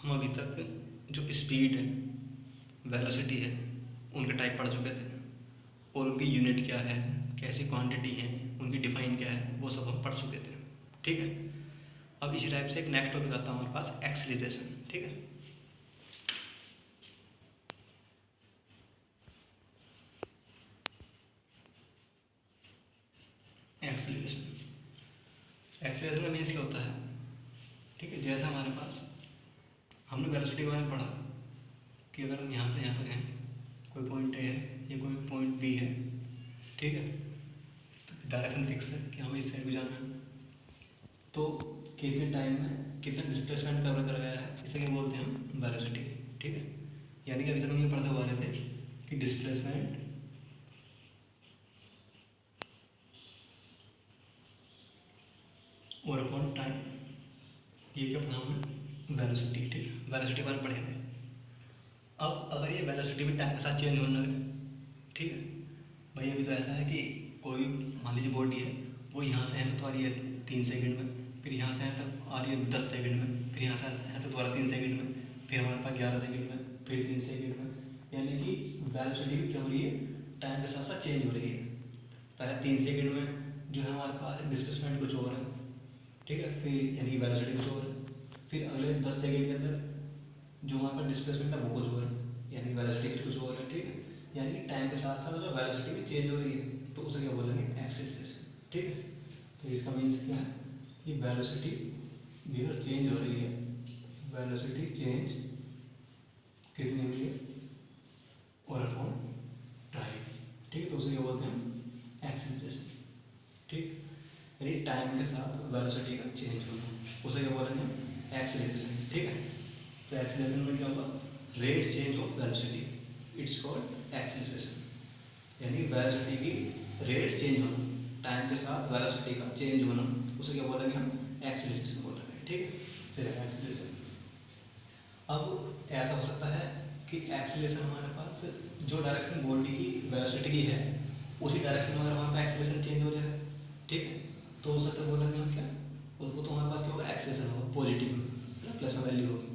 हम अभी तक जो स्पीड है, वेलोसिटी है, उनके टाइप पढ़ चुके थे और उनकी यूनिट क्या है, कैसी क्वांटिटी है, उनकी डिफाइन क्या है, वो सब हम पढ़ चुके थे। ठीक है, अब इसी टाइप से एक नेक्स्ट टॉपिक आता है हमारे पास, एक्सीलरेशन। ठीक है, एक्सीलरेशन। एक्सीलरेशन का मीन्स क्या होता है? ठीक है, जैसे हमारे पास हमने वेलोसिटी के बारे में पढ़ा कि अगर हम यहाँ से यहाँ तक हैं, कोई पॉइंट ए है, ये कोई पॉइंट बी है। ठीक है, तो डायरेक्शन फिक्स है कि हमें इस साइड को जाना है, तो कितने टाइम में कितना डिस्प्लेसमेंट कवर कर गया है, इसे क्या बोलते हैं हम? वेलोसिटी। ठीक है, यानी कि अभी तक हम ये पढ़ते हुए आ रहे थे कि डिस्प्लेसमेंट और अपॉन टाइम, ये क्या पढ़ा हमने? वेलोसिटी। ठीक है, वेलोसिटी बारे में पढ़ेंगे। अब अगर ये वेलोसिटी भी टाइम के साथ चेंज होने लगे, ठीक है भाई, अभी तो ऐसा है कि कोई मान लीजिए बॉडी है, वो यहाँ से यहाँ तक तो आ रही है 3 सेकंड में, फिर यहाँ से यहाँ तक आ रही है 10 सेकंड में, फिर यहाँ से यहाँ तक दोबारा 3 सेकंड में, फिर हमारे पास 11 सेकंड में, फिर 3 सेकंड में। यानी कि वेलोसिटी भी क्या हो रही है? टाइम के साथ साथ चेंज हो रही है। पहले 3 सेकंड में जो है हमारे पास डिस्प्लेसमेंट कुछ और है, ठीक है, फिर यानी कि वेलोसिटी कुछ और है, फिर अगले 10 सेकंड के अंदर जो हमारे पास डिस्प्लेसमेंट है वो कुछ और है, यानी वेलोसिटी फिर कुछ और है। ठीक है, यानी कि टाइम के साथ साथ अगर वेलोसिटी भी चेंज हो रही है तो उसे क्या बोलेंगे? एक्सीलरेशन। ठीक है, तो इसका मीन्स क्या है कि वेलोसिटी भी अगर चेंज हो रही है, वेलोसिटी चेंज कितनी हुई है और अपॉन टाइम। ठीक है, तो उसे क्या बोलते हैं हम? एक्सीलरेशन। ठीक, यानी टाइम के साथ वेलोसिटी का चेंज होना, उसे क्या बोलेंगे हम? एक्सीलरेशन। ठीक है, तो एक्सीलरेशन में क्या होगा? Rate change of velocity, it's called acceleration. यानी वेलोसिटी की रेट चेंज होना, टाइम के साथ वेलोसिटी का चेंज होना, उसे क्या बोलेंगे हम? एक्सीलरेशन बोलेंगे। ठीक है, तो एक्सीलरेशन। अब ऐसा हो सकता है कि एक्सीलरेशन हमारे पास जो डायरेक्शन बॉडी की वेलोसिटी की है, उसी डायरेक्शन में अगर हमारे पास एक्सीलरेशन चेंज हो जाए, ठीक है, तो उसे तो बोलेंगे हम क्या? उसको तो हमारे पास क्या होगा? एक्सीलरेशन होगा, पॉजिटिव में, प्लस में वैल्यू होगी।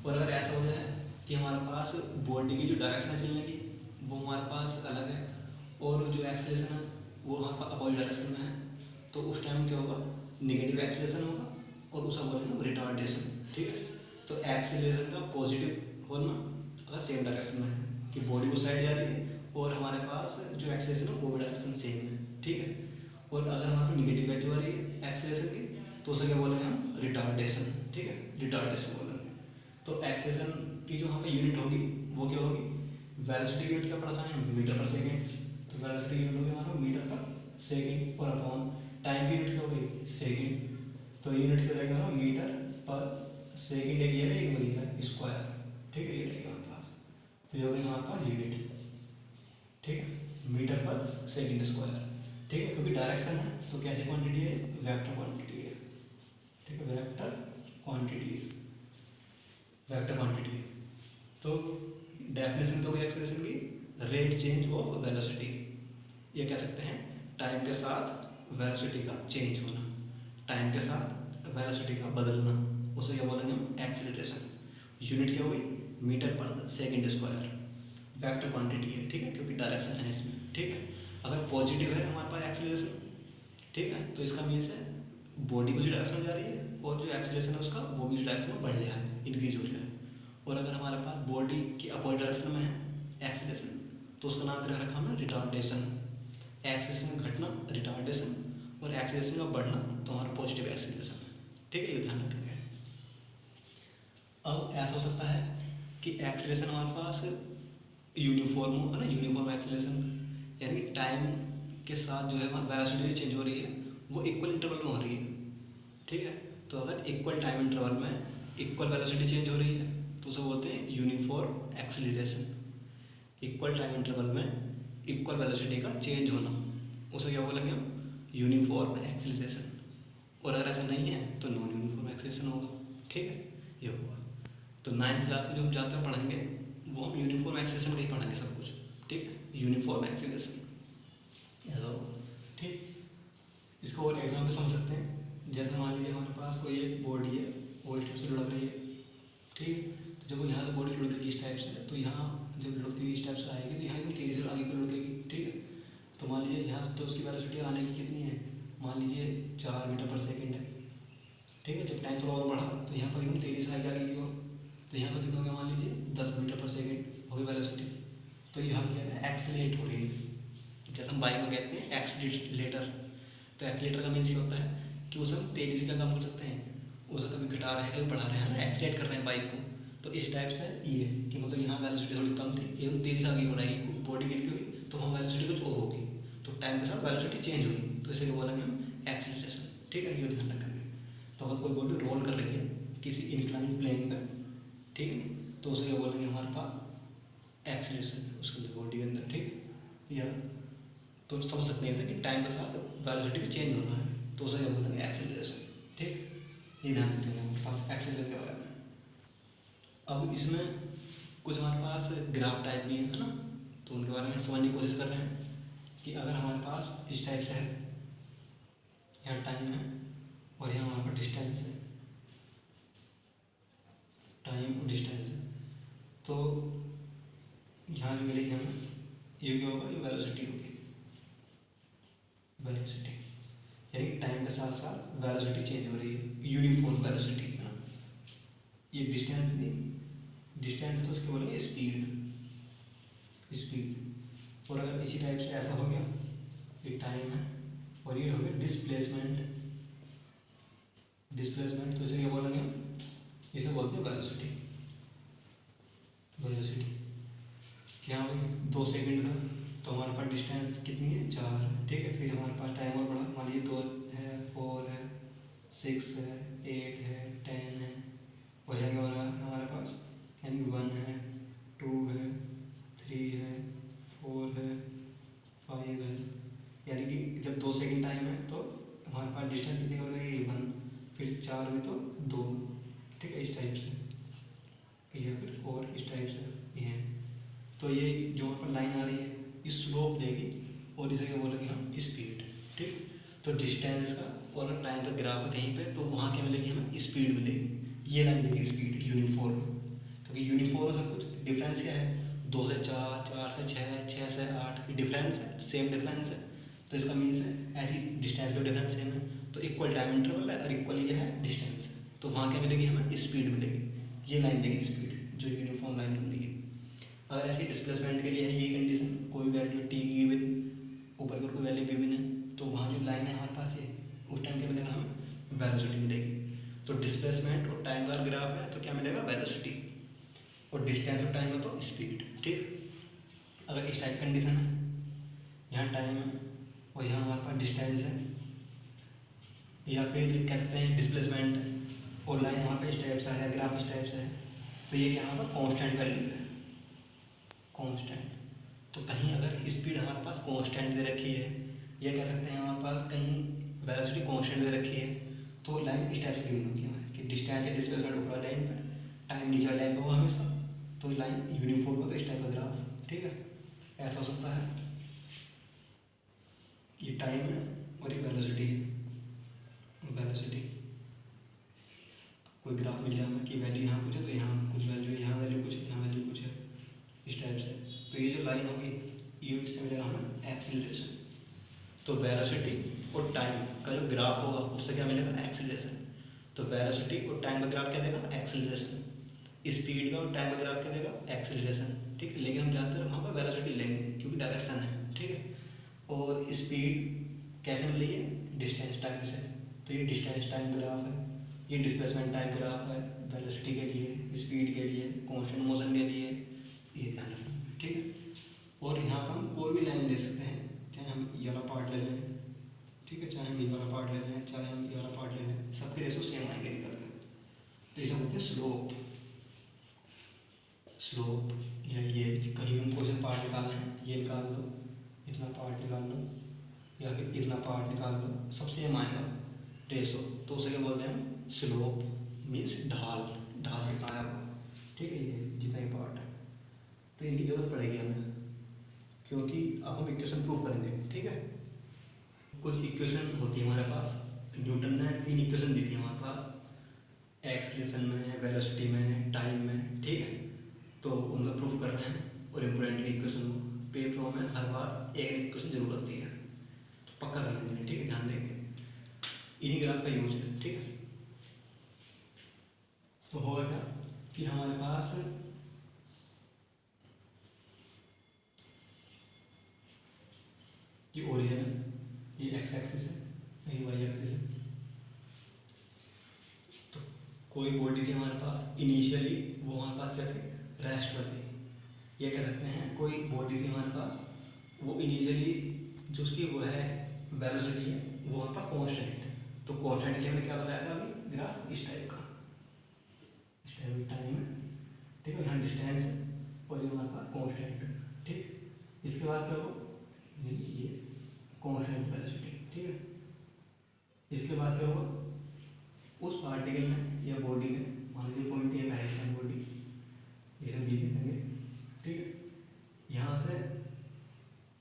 और अगर ऐसा हो जाए कि हमारे पास बॉडी की जो डायरेक्शन है चलने की, वो हमारे पास अलग है और जो एक्सीलरेशन है वो हमारे पास अपोजिट डायरेक्शन में है, तो उस टाइम क्या होगा? निगेटिव एक्सीलरेशन होगा और उसका बोलेंगे रिटार्डेशन। ठीक है, तो एक्सीलरेशन का पॉजिटिव होना अगर सेम डायरेक्शन में है कि बॉडी को साइड जा रही है और हमारे पास जो एक्सीलरेशन है वो भी डायरेक्शन सेम है। ठीक है, और अगर हमारे पास निगेटिव वैल्यू आ रही है एक्सीलरेशन की, तो उसे क्या बोलेंगे हम? रिटार्डेशन। ठीक है, रिटार्डेशन बोलेंगे। तो एक्सीलरेशन की जो यहाँ पे यूनिट होगी वो क्या होगी? वेलोसिटी यूनिट क्या पढ़ता है? मीटर पर सेकेंड। तो वेलोसिटी यूनिट होगी हमारा मीटर पर सेकेंड, और अपॉन टाइम की यूनिट क्या होगी? सेकेंड। तो यूनिट क्या रहेगा हमारा? मीटर पर सेकेंड। एक ये रहेगा, एक ये स्क्वायर। ठीक है, ये रहेगा हमारे पास, तो ये होगी हमारे पास यूनिट। ठीक है, मीटर पर सेकेंड स्क्वायर। ठीक है, क्योंकि डायरेक्शन है तो कैसी क्वांटिटी है? वेक्टर क्वांटिटी है। ठीक है, वेक्टर क्वांटिटी है, वेक्टर क्वांटिटी है। तो डेफिनेशन तो क्या एक्सप्रेशन की? Rate change of velocity. ये कह सकते हैं टाइम के साथ वेलोसिटी का चेंज होना, टाइम के साथ वेलोसिटी का बदलना, उसे क्या बोलेंगे हम? एक्सीलरेशन। यूनिट क्या होगी? मीटर पर सेकेंड स्क्वायर। वेक्टर क्वांटिटी है, ठीक है, क्योंकि डायरेक्शन है इसमें। ठीक है, अगर पॉजिटिव है हमारे पास एक्सीलरेशन, ठीक है, तो इसका मीन्स है बॉडी उसी डायरेक्शन में जा रही है और जो एक्सीलरेशन है उसका वो भी उस डायरेक्शन में बढ़ रहा है, इंक्रीज हो रहा है। और अगर हमारे पास बॉडी की अपोजिट डायरेक्शन में है एक्सीलरेशन, तो उसका नाम क्या रखा हमने? रिटार्डेशन। एक्सीलरेशन का घटना रिटार्डेशन, और एक्सीलरेशन का बढ़ना तो हमारा पॉजिटिव एक्सीलरेशन। ठीक है, ये ध्यान रखेंगे। अब ऐसा हो सकता है कि एक्सीलरेशन हमारे पास यूनिफॉर्म हो, है ना, यूनिफॉर्म एक्सीलरेशन, यानी टाइम के साथ जो है वेलोसिटी चेंज हो रही है वो इक्वल इंटरवल में हो रही है। ठीक है, तो अगर इक्वल टाइम इंटरवल में इक्वल वेलोसिटी चेंज हो रही है तो उसे बोलते हैं uniform acceleration. Equal time interval में इक्वल वेलोसिटी का चेंज होना, उसे क्या बोलेंगे हम? Uniform acceleration. और अगर ऐसा नहीं है तो नॉन यूनिफॉर्म एक्सीलरेशन होगा। ठीक है, ये होगा। तो 9th क्लास में जो हम ज़्यादातर पढ़ेंगे वो हम यूनिफॉर्म एक्सीलरेशन का ही पढ़ेंगे सब कुछ। ठीक है, यूनिफॉर्म एक्सीलरेशन ऐसा होगा। ठीक, इसको और एग्जाम्पल समझ सकते हैं। जैसे मान लीजिए हमारे पास कोई एक बॉडी है, वो स्टेप से लुढ़क रही है, ठीक, टाइप से, तो यहाँ जब लुढ़कती हुई इस टाइप से आएगी तो यहाँ एकदम तेज़ी से आगे को लुढ़केगी, ठीक है। तो मान लीजिए यहाँ से तो उसकी वेलोसिटी आने की कितनी है, मान लीजिए 4 मीटर पर सेकेंड है, ठीक है। जब टाइम थोड़ा और बढ़ा तो यहाँ पर एकदम तेज़ी से आगे आगे की ओर, तो यहाँ पर कितना हो गया, मान लीजिए 10 मीटर पर सेकेंड हो गई वेलोसिटी। तो यहाँ पर क्या है, एक्सेलरेट हो रही है, जैसे हम बाइक में कहते हैं एक्सीलेटर। तो एक्सीलेटर का मीन्स ये होता है कि उसे हम तेज़ी से क्या काम कर सकते हैं, उसे कभी घटा रहे हैं कभी बढ़ा रहे हैं ना, एक्सीलेट कर रहे हैं बाइक को। तो इस टाइप से ये है कि मतलब यहाँ वेलोसिटी थोड़ी कम थी, एकदम तेज़ी से आगे हो रही है, बॉडी गिरती हुई, तो वहाँ वेलोसिटी कुछ और होगी, तो टाइम के साथ वेलोसिटी चेंज होगी, तो इसे क्या बोलेंगे हम, एक्सीलरेशन, ठीक है। ये ध्यान रखेंगे। तो अगर कोई बॉडी रोल कर रही है किसी इंक्लाइन प्लेन पर, ठीक है, तो उसे क्या बोलेंगे हमारे पास एक्सीलरेशन उसके अंदर, बॉडी के अंदर, ठीक। या तो समझ सकते हैं कि टाइम के साथ वेलोसिटी भी चेंज होना है, तो उसे क्या बोलेंगे, एक्सीलरेशन, ठीक। ये ध्यान रखेंगे हमारे पास एक्सीलरेशन के बारे में। अब इसमें कुछ हमारे पास ग्राफ टाइप भी है ना, तो उनके बारे में समझने की कोशिश कर रहे हैं कि अगर हमारे पास इस टाइप से है, यहाँ टाइम है और यहाँ हमारे पास डिस्टेंस है, टाइम और डिस्टेंस है, तो यहाँ जो मिलेगी हमें, ये क्या होगा, ये वेलोसिटी होगी, वेलोसिटी यानी टाइम के साथ साथ वेलोसिटी चेंज हो रही है, यूनिफॉर्म वेलोसिटी है ना। ये डिस्टेंस नहीं, डिस्टेंस है तो उसके बोलेंगे स्पीड, स्पीड। और अगर इसी टाइप से ऐसा हो गया, ये टाइम है और ये हो गया डिस्प्लेसमेंट, डिस्प्लेसमेंट, तो इसे क्या बोलेंगे, इसे बोलते हैं वेलोसिटी, वेलोसिटी। क्या भाई 2 सेकंड का, तो हमारे पास डिस्टेंस कितनी है, 4, ठीक है। फिर हमारे पास टाइम और बढ़ा, मान लीजिए 2 है, 4 है, 6 है, 8 है, 10 है, और यहाँ क्या बना हमारे पास, यानी 1 है, 2 है, 3 है, 4 है, 5 है, यानी कि जब 2 सेकंड टाइम है तो हमारे पास डिस्टेंस कितनी हो गई, 1, फिर 4 हुई तो 2, ठीक है, इस टाइप से, या फिर और इस टाइप से ये है। तो ये जो वहाँ पर लाइन आ रही है ये स्लोप देगी और इसे क्या बोलेंगे हम, स्पीड, ठीक। तो डिस्टेंस का और टाइम का ग्राफ है कहीं पे, तो वहाँ क्या मिलेगी हमें, स्पीड मिलेगी, ये लाइन देगी स्पीड यूनिफॉर्म, क्योंकि यूनिफॉर्म से कुछ डिफरेंस क्या है, 2 से 4, 4 से 6, 6 से 8 डिफरेंस है, सेम डिफरेंस है, तो इसका मीन्स है ऐसी डिस्टेंस का डिफरेंस सेम है, तो इक्वल टाइम इंटरवल है और इक्वल ये है डिस्टेंस है, तो वहाँ क्या मिलेगी हमें, स्पीड मिलेगी, ये लाइन देगी स्पीड, जो यूनिफॉर्म लाइन मिलेगी। अगर ऐसी डिस्प्लेसमेंट के लिए है ये कंडीशन, कोई वैल्यू टी गिवन, ऊपर की ओर कोई वैल्यू गिवन है, तो वहाँ जो लाइन है हमारे पास ये, उस टाइम क्या मिलेगा हमें, वेलोसिटी मिलेगी। तो डिस्प्लेसमेंट और टाइम का ग्राफ है तो क्या मिलेगा, वेलोसिटी, और डिस्टेंस और टाइम है तो स्पीड, ठीक। अगर इस टाइप कंडीशन है, यहाँ टाइम है और यहाँ हमारे पास डिस्टेंस है, या फिर कह सकते हैं डिस्प्लेसमेंट है और लाइन हमारे पास इस टाइप से है, ग्राफ इस टाइप से है, तो ये यहाँ पर कांस्टेंट वैल्यू है, कांस्टेंट। तो कहीं अगर स्पीड हमारे पास कांस्टेंट दे रखी है, या कह सकते हैं हमारे पास कहीं वेलोसिटी कांस्टेंट दे रखी है, तो लाइन इस टाइप से गिवन होगी हमें कि डिस्टेंस या डिस्प्लेसमेंट ऊपर लाइन पर, टाइम नीचे लाइन पर होगा हमेशा, तो लाइन यूनिफॉर्म हो तो इस टाइप का ग्राफ, ठीक है, ऐसा हो सकता है। ये टाइम है और ये वेलोसिटी है, वेलोसिटी कोई ग्राफ मिल जाए हमें कि वैल्यू यहाँ कुछ है तो यहाँ कुछ वैल्यू, यहाँ वैल्यू कुछ है, यहाँ वैल्यू कुछ है, इस टाइप से। तो ये जो लाइन होगी ये इससे मिलेगा हमें एक्सीलरेशन। तो वेलोसिटी और टाइम का जो ग्राफ होगा उससे क्या मिलेगा, एक्सीलरेशन। तो वेलोसिटी और टाइम का ग्राफ क्या देगा, एक्सीलरेशन। स्पीड का और टाइम का ग्राफ क्या देगा, एक्सीलरेशन, ठीक है। लेकिन हम ज़्यादातर वहाँ पर वेलोसिटी लेंगे क्योंकि डायरेक्शन है, ठीक है। और स्पीड कैसे मिलेगी, डिस्टेंस टाइम से, तो ये डिस्टेंस टाइम ग्राफ है, ये डिस्प्लेसमेंट टाइम ग्राफ है, वेलोसिटी के लिए, स्पीड के लिए, कांस्टेंट मोशन के लिए, ये ध्यान रखना, ठीक है। और यहाँ पर हम कोई भी लाइन ले सकते हैं, चाहे हम ये वाला पार्ट ले लें, ठीक है, चाहे हम ये वाला पार्ट ले लें, चाहे हम ये वाला पार्ट ले लें, सबके रेशो सेम आएंगे निकल कर, तो इसे बोलते हैं स्लोप। स्लोप या ये कहीं हम कोई से पार्ट निकालना है, ये निकाल लो, इतना पार्ट निकाल लो, या फिर इतना पार्ट निकाल लो, सब सेम आएगा रेशो, तो उसे क्या बोलते हैं, स्लोप मीन्स ढाल, ढाल कितना आया, ठीक है, ये जितना ही पार्ट है। तो इनकी जरूरत पड़ेगी हमें क्योंकि अब हम इक्वेशन प्रूफ करेंगे, ठीक है। कुछ इक्वेशन होती है हमारे पास, न्यूटन ने 3 इक्वेशन दी थी हमारे पास, एक्सीलरेशन में, वेलोसिटी में, टाइम में, ठीक है। तो उनका प्रूफ करना है और इम्पोर्टेंट इक्वेशन को पेपरों में हर बार एक इक्वेशन जरूर लगती है, तो पक्का कर लेंगे, ठीक है, ध्यान देंगे, इन्हीं ग्राफ का यूज है, ठीक है। तो होगा क्या कि हमारे पास ये ओरिजिन है, ये एक्स एक्सिस है, ये वाई एक्सिस है। तो कोई बॉडी थी हमारे पास इनिशियली, वो हमारे पास क्या थी, रेस्ट पर थी। ये कह सकते हैं कोई बॉडी थी हमारे पास, वो इनिशियली जो उसकी वो है वेलोसिटी है वो हमारे पास कॉन्स्टेंट है। तो कॉन्स्टेंट के लिए हमने क्या बताया था अभी, ग्राफ इस टाइप का, इस टाइप का टाइम है, ठीक है, यहाँ डिस्टेंस है और ये हमारे पास कॉन्स्टेंट है, ठीक। इसके बाद क्या होगा, ये कॉन्स्टेंट वेलोसिटी, ठीक है। इसके बाद क्या होगा, उस पार्टिकल में या बॉडी में, मान लीजिए पॉइंट ए का है बॉडी, ये सब बी लिखेंगे, ठीक है। यहाँ से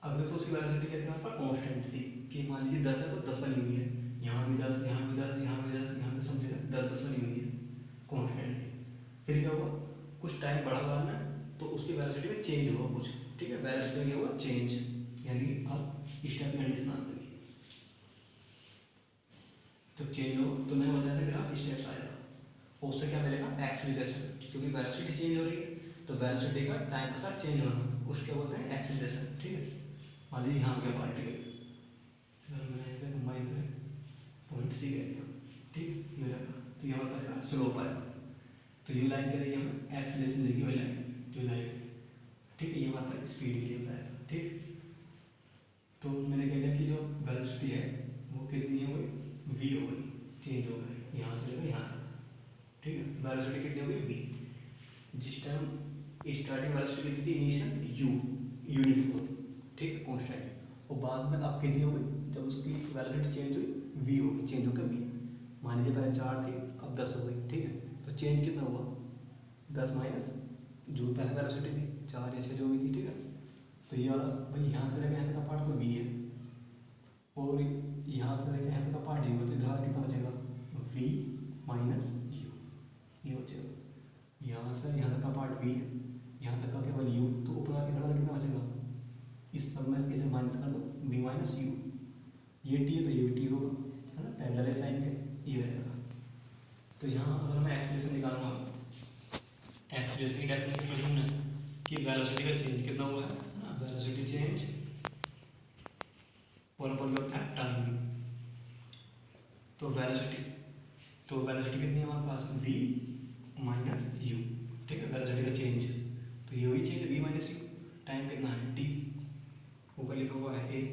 अब देखो उसकी वेलोसिटी क्या थी हमारे पास, कॉन्स्टेंट थी कि मान लीजिए 10 है तो 10 बनी हुई है, यहाँ भी 10, यहाँ भी 10, यहाँ भी 10, यहाँ भी समझिए 10 बनी हुई है, कॉन्स्टेंट थी। फिर क्या हुआ, कुछ टाइम बढ़ा हुआ ना, तो उसकी वेलोसिटी में चेंज हुआ कुछ, ठीक है, वेलोसिटी में क्या हुआ, चेंज, यानी अब इस टाइप की कंडीशन आ गई, तो चेंज हो, तो मैंने बताया था ग्राफ इस टाइप से आएगा, और उससे क्या मिलेगा, एक्सीलरेशन, क्योंकि वेलोसिटी चेंज हो रही है, तो वेलोसिटी का टाइम के साथ चेंज होना, उसके बोलते हैं एक्सीलरेशन, ठीक है। मान लीजिए यहाँ गया पार्टिकल, पॉइंट सी गया, ठीक, ये रखा, तो ये हमारे पास स्लोप आएगा, तो ये लाइन क्या देगी हमें, एक्सीलरेशन देगी वही लाइन, जो लाइन, ठीक है, ये हमारे पास स्पीड के लिए बताया था, ठीक। तो मैंने कह दिया कि जो वेलोसिटी है वो कितनी है, वो v हो गई, चेंज हो गई यहाँ से लेकर यहाँ तक, ठीक है। वेलोसिटी कितनी हो गई, v, जिस टाइम स्टार्टिंग वेलोसिटी कितनी थी, इनिशियल u, यूनिफॉर्म, ठीक है, कांस्टेंट, और बाद में अब कितनी हो गई, जब उसकी वेलोसिटी चेंज हुई, v हो गई, चेंज होकर v, मान लीजिए पहले 4 थी अब 10 हो गई, ठीक है। तो चेंज कितना हुआ, 10 माइनस जो पहले वेलोसिटी थी 4 या 6 जो भी थी, ठीक है। तो ये वाला भाई यहाँ से लेकर यहाँ तक का पार्ट तो v है, और यहाँ से लेकर यहाँ तक का पार्ट u है, तो इधर कितना बचेगा, v माइनस u, ये बचेगा। यहाँ से यहाँ तक का पार्ट v है, यहाँ तक का केवल u, तो ऊपर इधर वाला कितना बचेगा, इस सब में इसे माइनस कर दो, v माइनस u, ये t है तो ये भी t होगा, है ना, पैरेलल लाइन के ये रहेगा। तो यहाँ अगर मैं एक्सीलरेशन निकालना हो, एक्सीलरेशन की डेफिनेशन पढ़ी हमने कि वेलोसिटी का चेंज कितना हुआ है, वेलोसिटी चेंज और अपन क्या होता है, टाइम। तो वेलोसिटी कितनी है हमारे पास, v माइनस u, ठीक है, वेलोसिटी का चेंज, तो ये वही change v minus u, time कितना है, t, ऊपर लिखा हुआ है a,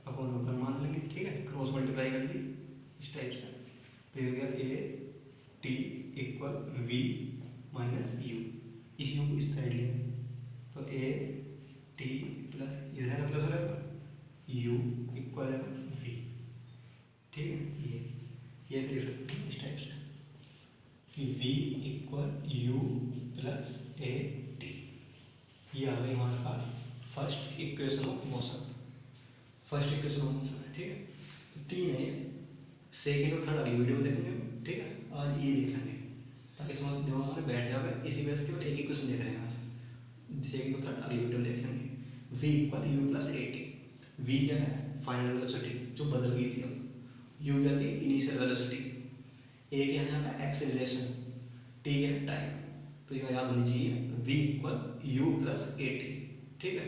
अपन ऊपर मान लेंगे, ठीक है, क्रॉस मल्टीप्लाई कर दी इस टाइप से, तो ये हो गया a t equal v minus u, इस u को इस साइड लेंगे, तो a t प्लस इधर है प्लस हो जाएगा, u इक्वल है v, ठीक है। ये से लिख सकते हैं इस टाइप से कि v equal u plus a t, ये आ गई हमारे पास first equation of motion, first equation of motion है, ठीक है। तो 3 है, सेकेंड और थर्ड अगली वीडियो में देखेंगे, ठीक है, आज ये देख लेंगे ताकि तुम्हारे दिमाग में बैठ जाओगे, इसी वजह से केवल एक इक्वेशन देख रहे हैं आज, सेकेंड और थर्ड अगली वीडियो में देख लेंगे। v equal u plus a t, v क्या है, फाइनल वेलोसिटी जो बदल गई थी, अब u क्या थी, इनिशियल वेलोसिटी, a क्या है यहाँ पे एक्सेलरेशन, t है टाइम, तो यह याद होनी चाहिए, v equal u plus a t, ठीक है।